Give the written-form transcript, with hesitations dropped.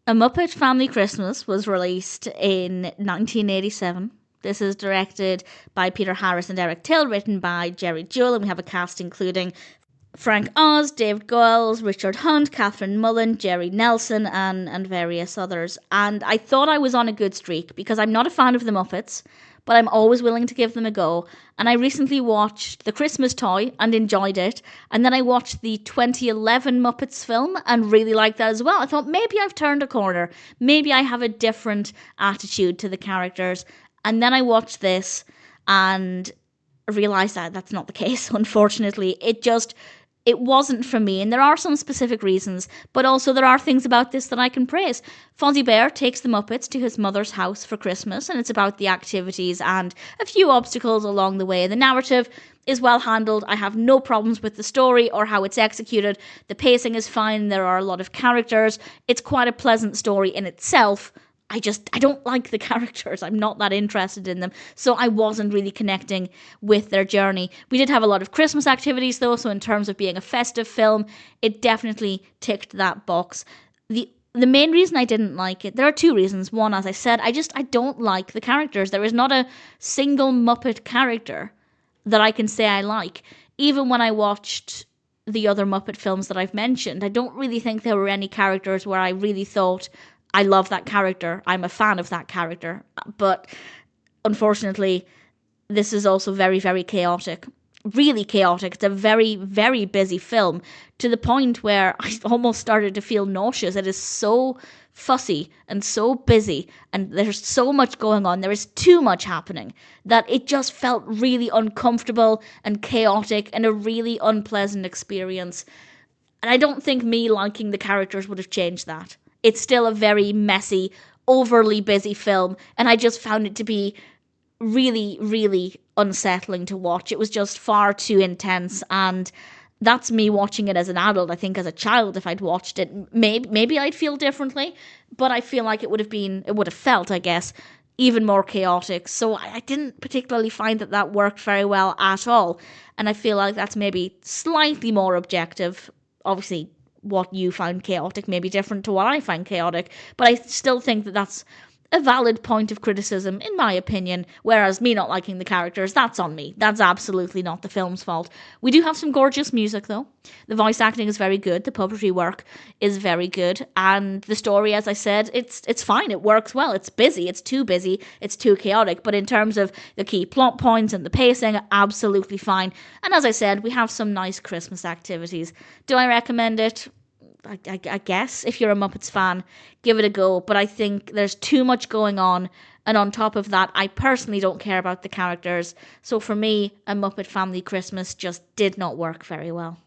A Muppet Family Christmas was released in 1987. This is directed by Peter Harris and Eric Till, written by Jerry Jewell, and we have a cast including Frank Oz, Dave Goelz, Richard Hunt, Catherine Mullen, Jerry Nelson, and various others. And I thought I was on a good streak because I'm not a fan of the Muppets, but I'm always willing to give them a go. And I recently watched The Christmas Toy and enjoyed it. And then I watched the 2011 Muppets film and really liked that as well. I thought maybe I've turned a corner. Maybe I have a different attitude to the characters. And then I watched this and realized that that's not the case, unfortunately. It wasn't for me, and there are some specific reasons, but also there are things about this that I can praise. Fozzie Bear takes the Muppets to his mother's house for Christmas, and it's about the activities and a few obstacles along the way. The narrative is well handled. I have no problems with the story or how it's executed. The pacing is fine. There are a lot of characters. It's quite a pleasant story in itself. I don't like the characters. I'm not that interested in them. So I wasn't really connecting with their journey. We did have a lot of Christmas activities though. So in terms of being a festive film, it definitely ticked that box. The main reason I didn't like it, there are two reasons. One, as I said, I don't like the characters. There is not a single Muppet character that I can say I like. Even when I watched the other Muppet films that I've mentioned, I don't really think there were any characters where I really thought, I love that character. I'm a fan of that character. But unfortunately, this is also very, very chaotic. Really chaotic. It's a very, very busy film to the point where I almost started to feel nauseous. It is so fussy and so busy, and there's so much going on. There is too much happening that it just felt really uncomfortable and chaotic and a really unpleasant experience. And I don't think me liking the characters would have changed that. It's still a very messy, overly busy film, and I just found it to be really, really unsettling to watch. It was just far too intense, and that's me watching it as an adult. I think as a child, if I'd watched it, maybe I'd feel differently, but I feel like it would have felt, I guess, even more chaotic. So I didn't particularly find that worked very well at all, and I feel like that's maybe slightly more objective. Obviously, what you find chaotic may be different to what I find chaotic, but I still think that that's a valid point of criticism, in my opinion, whereas me not liking the characters, that's on me. That's absolutely not the film's fault. We do have some gorgeous music, though. The voice acting is very good, the puppetry work is very good, and the story, as I said, it's fine, it works well. It's busy, it's too chaotic, but in terms of the key plot points and the pacing, absolutely fine. And as I said, we have some nice Christmas activities. Do I recommend it? I guess if you're a Muppets fan, give it a go. But I think there's too much going on. And on top of that, I personally don't care about the characters. So for me, A Muppet Family Christmas just did not work very well.